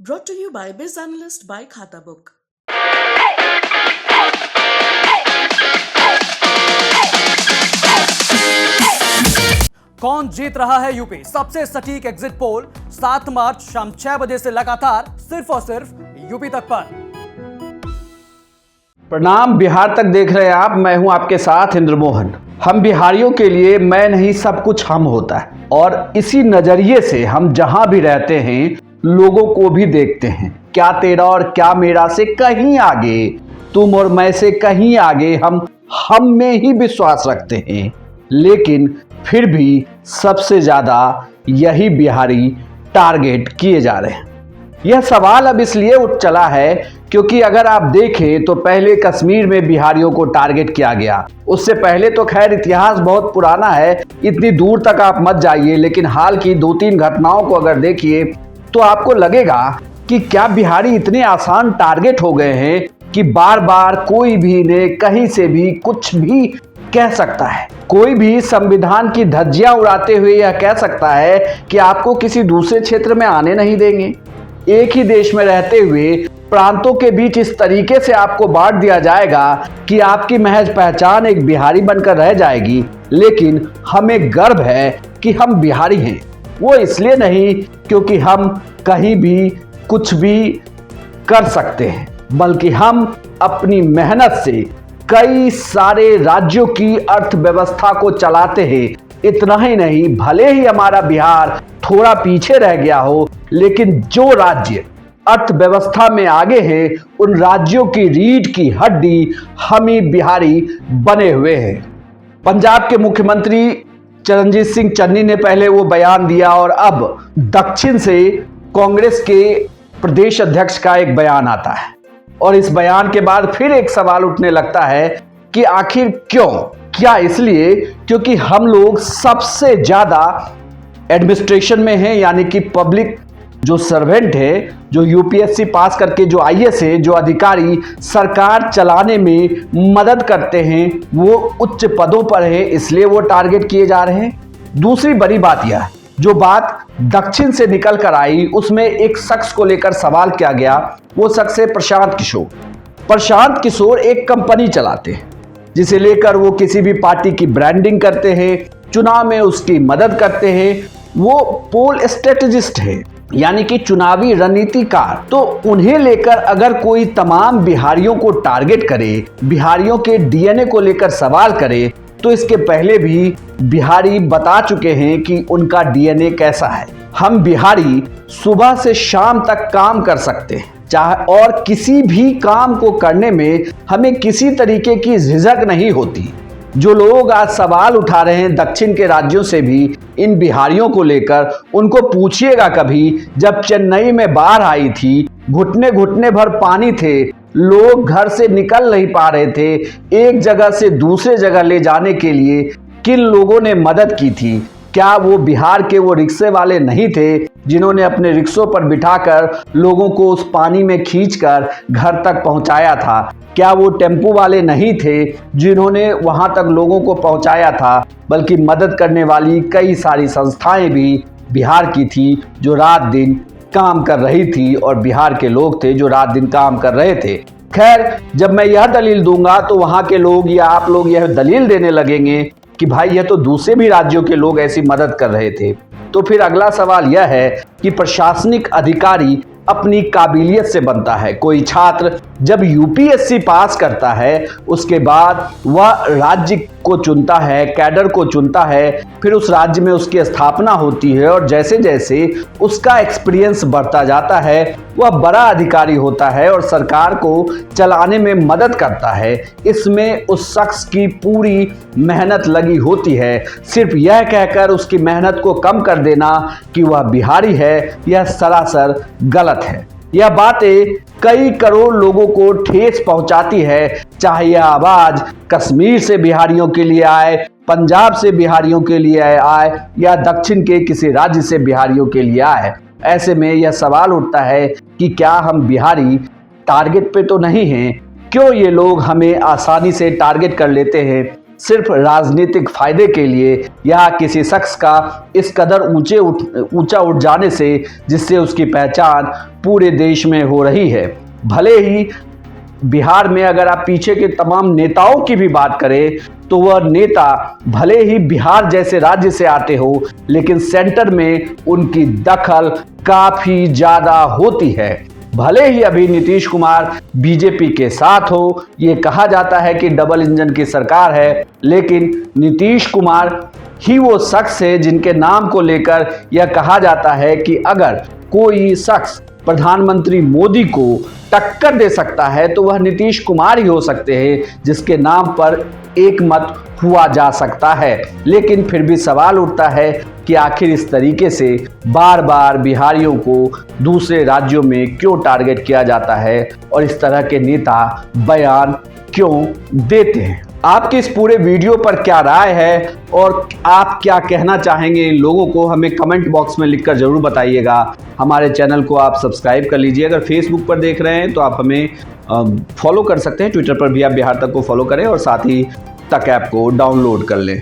Brought to you by Biz Analyst by Khata Book. कौन जीत रहा है यूपी? सबसे सटीक एग्जिट पोल 7 मार्च शाम 6 बजे से लगातार सिर्फ और सिर्फ यूपी तक पर। प्रणाम, बिहार तक देख रहे हैं आप। मैं हूं आपके साथ इंद्रमोहन। हम बिहारियों के लिए मैं नहीं सब कुछ हम होता है, और इसी नजरिए से हम जहां भी रहते हैं लोगों को भी देखते हैं। क्या तेरा और क्या मेरा से कहीं आगे, तुम और मैं से कहीं आगे हम में ही विश्वास रखते हैं। लेकिन फिर भी सबसे ज्यादा यही बिहारी टारगेट किए जा रहे हैं। यह सवाल अब इसलिए उठ चला है क्योंकि अगर आप देखें तो पहले कश्मीर में बिहारियों को टारगेट किया गया। उससे पहले तो खैर इतिहास बहुत पुराना है, इतनी दूर तक आप मत जाइए, लेकिन हाल की 2-3 घटनाओं को अगर देखिए तो आपको लगेगा कि क्या बिहारी इतने आसान टारगेट हो गए हैं कि बार बार कोई भी इन्हें कहीं से भी कुछ भी कह सकता है। कोई भी संविधान की धज्जियां उड़ाते हुए यह कह सकता है कि आपको किसी दूसरे क्षेत्र में आने नहीं देंगे। एक ही देश में रहते हुए प्रांतों के बीच इस तरीके से आपको बांट दिया जाएगा कि आपकी महज पहचान एक बिहारी बनकर रह जाएगी। लेकिन हमें गर्व है कि हम बिहारी हैं। वो इसलिए नहीं क्योंकि हम कहीं भी कुछ भी कर सकते हैं, बल्कि हम अपनी मेहनत से कई सारे राज्यों की अर्थव्यवस्था को चलाते हैं। इतना ही नहीं, भले ही हमारा बिहार थोड़ा पीछे रह गया हो, लेकिन जो राज्य अर्थव्यवस्था में आगे हैं उन राज्यों की रीढ़ की हड्डी हम ही बिहारी बने हुए हैं। पंजाब के मुख्यमंत्री चरणजीत सिंह चन्नी ने पहले वो बयान दिया, और अब दक्षिण से कांग्रेस के प्रदेश अध्यक्ष का एक बयान आता है। और इस बयान के बाद फिर एक सवाल उठने लगता है कि आखिर क्यों? क्या इसलिए क्योंकि हम लोग सबसे ज्यादा एडमिनिस्ट्रेशन में हैं, यानी कि पब्लिक जो सर्वेंट है, जो यूपीएससी पास करके जो आईएएस है, जो अधिकारी सरकार चलाने में मदद करते हैं, वो उच्च पदों पर है, इसलिए वो टारगेट किए जा रहे हैं। दूसरी बड़ी बात यह है, जो बात दक्षिण से निकल कर आई उसमें एक शख्स को लेकर सवाल किया गया। वो शख्स है प्रशांत किशोर। प्रशांत किशोर एक कंपनी चलाते हैं जिसे लेकर वो किसी भी पार्टी की ब्रांडिंग करते हैं, चुनाव में उसकी मदद करते हैं। वो पोल स्ट्रेटेजिस्ट है, यानी कि चुनावी रणनीतिकार। तो उन्हें लेकर अगर कोई तमाम बिहारियों को टारगेट करे, बिहारियों के डीएनए को लेकर सवाल करे, तो इसके पहले भी बिहारी बता चुके हैं कि उनका डीएनए कैसा है। हम बिहारी सुबह से शाम तक काम कर सकते हैं, चाहे, और किसी भी काम को करने में हमें किसी तरीके की झिझक नहीं होती। जो लोग आज सवाल उठा रहे हैं दक्षिण के राज्यों से भी इन बिहारियों को लेकर, उनको पूछिएगा कभी, जब चेन्नई में बाढ़ आई थी, घुटने घुटने भर पानी थे, लोग घर से निकल नहीं पा रहे थे, एक जगह से दूसरे जगह ले जाने के लिए किन लोगों ने मदद की थी? क्या वो बिहार के वो रिक्शे वाले नहीं थे जिन्होंने अपने रिक्शों पर बिठाकर लोगों को उस पानी में खींचकर घर तक पहुंचाया था? क्या वो टेम्पू वाले नहीं थे जिन्होंने वहां तक लोगों को पहुंचाया था? बल्कि मदद करने वाली कई सारी संस्थाएं भी बिहार की थी जो रात दिन काम कर रही थी, और बिहार के लोग थे जो रात दिन काम कर रहे थे। खैर, जब मैं यह दलील दूंगा तो वहां के लोग या आप लोग यह दलील देने लगेंगे कि भाई यह तो दूसरे भी राज्यों के लोग ऐसी मदद कर रहे थे। तो फिर अगला सवाल यह है कि प्रशासनिक अधिकारी अपनी काबिलियत से बनता है। कोई छात्र जब यूपीएससी पास करता है उसके बाद वह राज्य को चुनता है, कैडर को चुनता है, फिर उस राज्य में उसकी स्थापना होती है, और जैसे जैसे उसका एक्सपीरियंस बढ़ता जाता है वह बड़ा अधिकारी होता है और सरकार को चलाने में मदद करता है। इसमें उस शख्स की पूरी मेहनत लगी होती है। सिर्फ यह कहकर उसकी मेहनत को कम कर देना कि वह बिहारी है, यह सरासर गलत है। यह बातें कई करोड़ लोगों को ठेस पहुंचाती है, चाहे यह आवाज कश्मीर से बिहारियों के लिए आए, पंजाब से बिहारियों के लिए आए, या दक्षिण के किसी राज्य से बिहारियों के लिए आए। ऐसे में यह सवाल उठता है कि क्या हम बिहारी टारगेट पे तो नहीं हैं? क्यों ये लोग हमें आसानी से टारगेट कर लेते हैं? सिर्फ राजनीतिक फायदे के लिए या किसी शख्स का इस कदर ऊंचा उठ जाने से जिससे उसकी पहचान पूरे देश में हो रही है। भले ही बिहार में अगर आप पीछे के तमाम नेताओं की भी बात करें तो वह नेता भले ही बिहार जैसे राज्य से आते हो, लेकिन सेंटर में उनकी दखल काफी ज्यादा होती है। भले ही अभी नीतीश कुमार बीजेपी के साथ हो, ये कहा जाता है कि डबल इंजन की सरकार है, लेकिन नीतीश कुमार ही वो शख्स है जिनके नाम को लेकर यह कहा जाता है कि अगर कोई शख्स प्रधानमंत्री मोदी को टक्कर दे सकता है तो वह नीतीश कुमार ही हो सकते हैं, जिसके नाम पर एक मत हुआ जा सकता है। लेकिन फिर भी सवाल उठता है कि आखिर इस तरीके से बार बार बिहारियों को दूसरे राज्यों में क्यों टारगेट किया जाता है और इस तरह के नेता बयान क्यों देते हैं। आपकी इस पूरे वीडियो पर क्या राय है और आप क्या कहना चाहेंगे इन लोगों को, हमें कमेंट बॉक्स में लिखकर जरूर बताइएगा। हमारे चैनल को आप सब्सक्राइब कर लीजिए। अगर फेसबुक पर देख रहे हैं तो आप हमें फॉलो कर सकते हैं। ट्विटर पर भी आप बिहार तक को फॉलो करें और साथ ही तक ऐप को डाउनलोड कर लें।